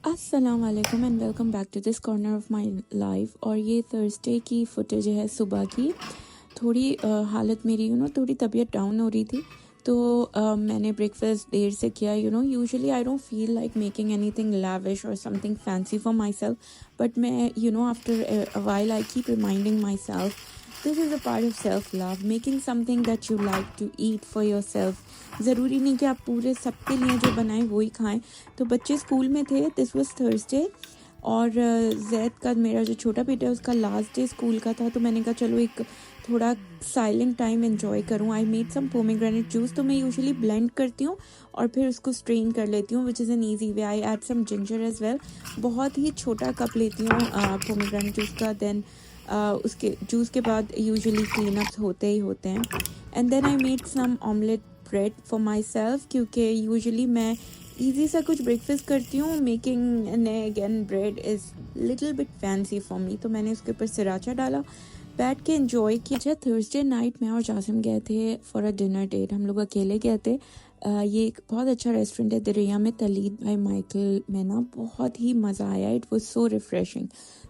अस्सलाम वालेकुम and welcome back to this corner of my life. और ये थर्सडे की फुटेज है सुबह की। थोड़ी हालत मेरी थोड़ी तबीयत डाउन हो रही थी, तो मैंने ब्रेकफास्ट देर से किया। Usually I don't feel like making anything lavish और something fancy for myself, but मैं after a while I keep reminding myself this is a part of self love, making something that you like to eat for yourself. ज़रूरी नहीं कि आप पूरे सबके लिए जो बनाएं वही खाएं। तो बच्चे स्कूल में थे, दिस वाज थर्सडे, और जैद का, मेरा जो छोटा बेटा है, उसका लास्ट डे स्कूल का था। तो मैंने कहा चलो एक थोड़ा साइलेंट टाइम एंजॉय करूँ। I made some pomegranate juice. तो मैं यूजुअली ब्लेंड करती हूँ और फिर उसको स्ट्रेन कर लेती हूँ, which is an easy way. I add some ginger as well. बहुत ही छोटा कप लेती हूँ पोमेग्रेनेट जूस का। देन उसके जूस के बाद यूजुअली क्लीन अप्स होते ही होते हैं। And then I made some omelette bread for myself, क्योंकि यूजुअली मैं ईजी सा कुछ ब्रेकफास्ट करती हूँ। Making an egg and bread is little bit fancy for me. तो मैंने उसके ऊपर सिराचा डाला, बैठ के एंजॉय किया। अच्छा, थर्सडे नाइट मैं और जासिम गए थे फॉर अ डिनर डेट। हम लोग अकेले गए थे। ये एक बहुत अच्छा रेस्टोरेंट है दरिया में, तलीद बाय माइकल में ना। बहुत ही मज़ा आया, इट वाज सो रिफ्रेशिंग।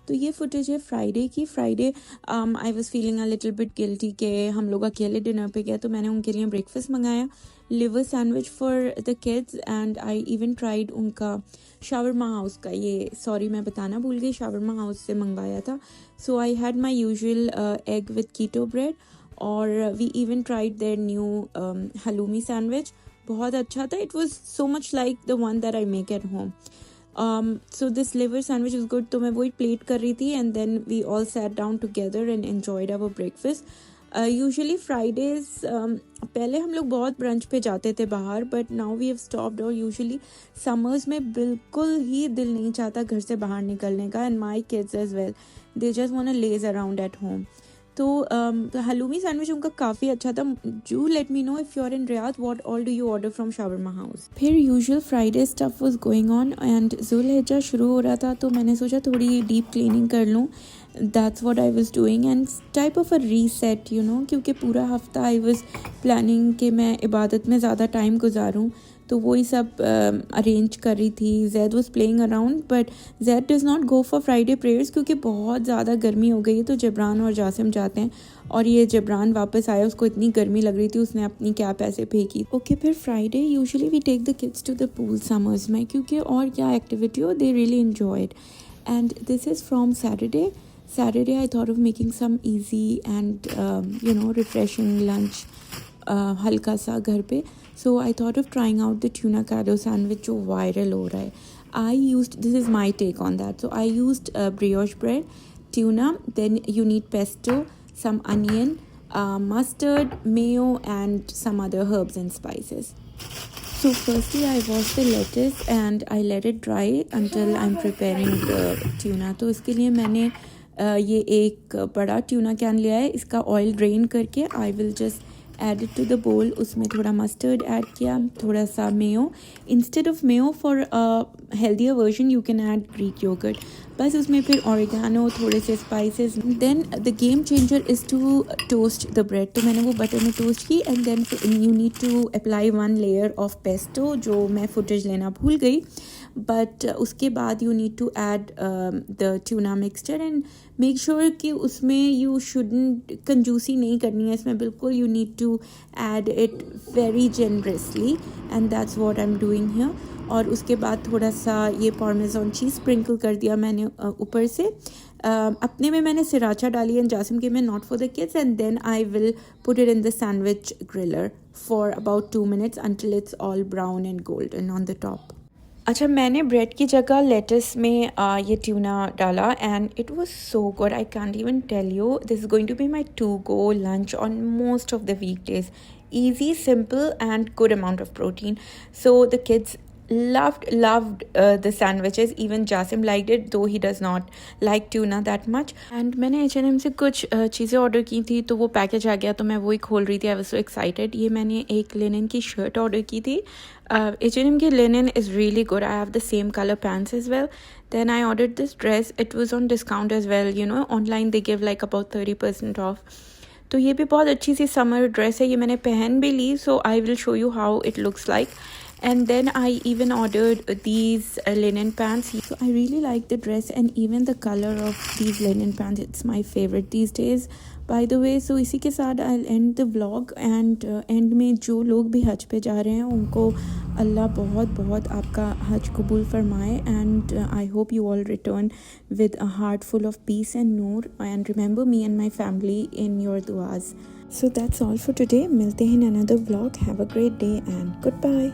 तो ये फुटेज है फ्राइडे की। Friday I was feeling a little bit guilty कि हम लोग अकेले डिनर पे गए, तो मैंने उनके लिए ब्रेकफास्ट मंगाया, liver sandwich for the kids, and I even tried उनका शावरमा हाउस का। ये सॉरी मैं बताना भूल गई, शावरमा हाउस से मंगवाया था। So I had my usual egg with keto bread, और we even tried their new halloumi sandwich. बहुत अच्छा था। It was so much like the one that I make at home. So this liver sandwich is good. तो मैं वही plate कर रही थी, and then we all sat down together and enjoyed our breakfast. Usually Fridays पहले हम लोग बहुत ब्रंच पे जाते थे बाहर, but now we have stopped. और usually summers में बिल्कुल ही दिल नहीं चाहता घर से बाहर निकलने का, and my kids as well, they just want to laze around at home. तो हलूमी सैंडविच उनका काफ़ी अच्छा था। Do let me know if you are in Riyadh what all do you order from shawarma house. फिर usual Friday stuff was going on, and ज़ुल्हिज्जा शुरू हो रहा था, तो मैंने सोचा थोड़ी डीप क्लीनिंग कर लूँ। That's what I was doing, and type of a reset क्योंकि पूरा हफ्ता आई वाज प्लानिंग कि मैं इबादत में ज़्यादा टाइम गुजारूँ, तो वही सब अरेंज कर रही थी। Zaid was playing around, but Zaid does not go for Friday prayers क्योंकि बहुत ज़्यादा गर्मी हो गई है। तो जबरान और जासिम जाते हैं, और ये जबरान वापस आया, उसको इतनी गर्मी लग रही थी, उसने अपनी कैप ऐसे फेंकी। ओके, फिर Friday usually we take the kids to the pool summers में, क्योंकि और क्या एक्टिविटी हो, they really enjoy it. And this is from Saturday I thought of making some easy and refreshing lunch, हल्का सा घर पे। So I thought of trying out the tuna caldo sandwich जो viral हो रहा है। this is my take on that. So I used brioche bread, tuna, then you need pesto, some onion, mustard, mayo, and some other herbs and spices. So firstly I washed the lettuce and I let it dry until I'm preparing the tuna. तो इसके लिए मैंने ये एक बड़ा tuna can लिया है। इसका ऑयल ड्रेन करके I will just add it to the bowl. उसमें थोड़ा मस्टर्ड ऐड किया, थोड़ा सा mayo. Instead of mayo for healthier version you can add Greek yoghurt. बस उसमें फिर ऑरिगेनो, थोड़े से spices. Then the game changer is to toast the bread. तो मैंने वो बटर में टोस्ट की, and then you need to apply 1 layer of pesto, जो मैं फुटेज लेना भूल गई। बट उसके बाद you need to add the tuna mixture, and make sure कि उसमें यू शुडंट कंजूसी नहीं करनी है इसमें बिल्कुल। You need to add it very generously, and that's what I am doing here. और उसके बाद थोड़ा सा ये पार्मेज़ान चीज़ स्प्रिंकल कर दिया मैंने ऊपर से। अपने में मैंने सिराचा डाली, एंड जासिम के में not for the kids. And then I will put it in the sandwich griller for about 2 minutes until it's all brown and golden on the top. अच्छा, मैंने ब्रेड की जगह लेटस में ये ट्यूना डाला, and it was so good. I can't even tell you, this is going to be my to go lunch on most of the weekdays. Easy, simple, and good amount of protein. So the kids loved the sandwiches. Even Jasim liked it, though he does not like tuna that much. And मैंने H&M से कुछ चीज़ें order की थी, तो वो package आ गया, तो मैं वही खोल रही थी। I was so excited. ये मैंने एक लिनन की शर्ट ऑर्डर की थी। H&M की linen is really good. I have the same color pants as well. Then I ordered this dress. It was on discount as well. Online they give like about 30% off. तो ये भी बहुत अच्छी सी summer dress है, ये मैंने पहन भी ली, so I will show you how it looks like. And then I even ordered these linen pants. So I really like the dress and even the color of these linen pants. It's my favorite these days, by the way. So इसी के साथ I'll end the vlog and end में जो लोग भी हज पे जा रहे हैं उनको अल्लाह बहुत बहुत आपका हज कबूल फरमाए. And I hope you all return with a heart full of peace and noor, and remember me and my family in your duas. So that's all for today. मिलते हैं in another vlog. Have a great day and goodbye.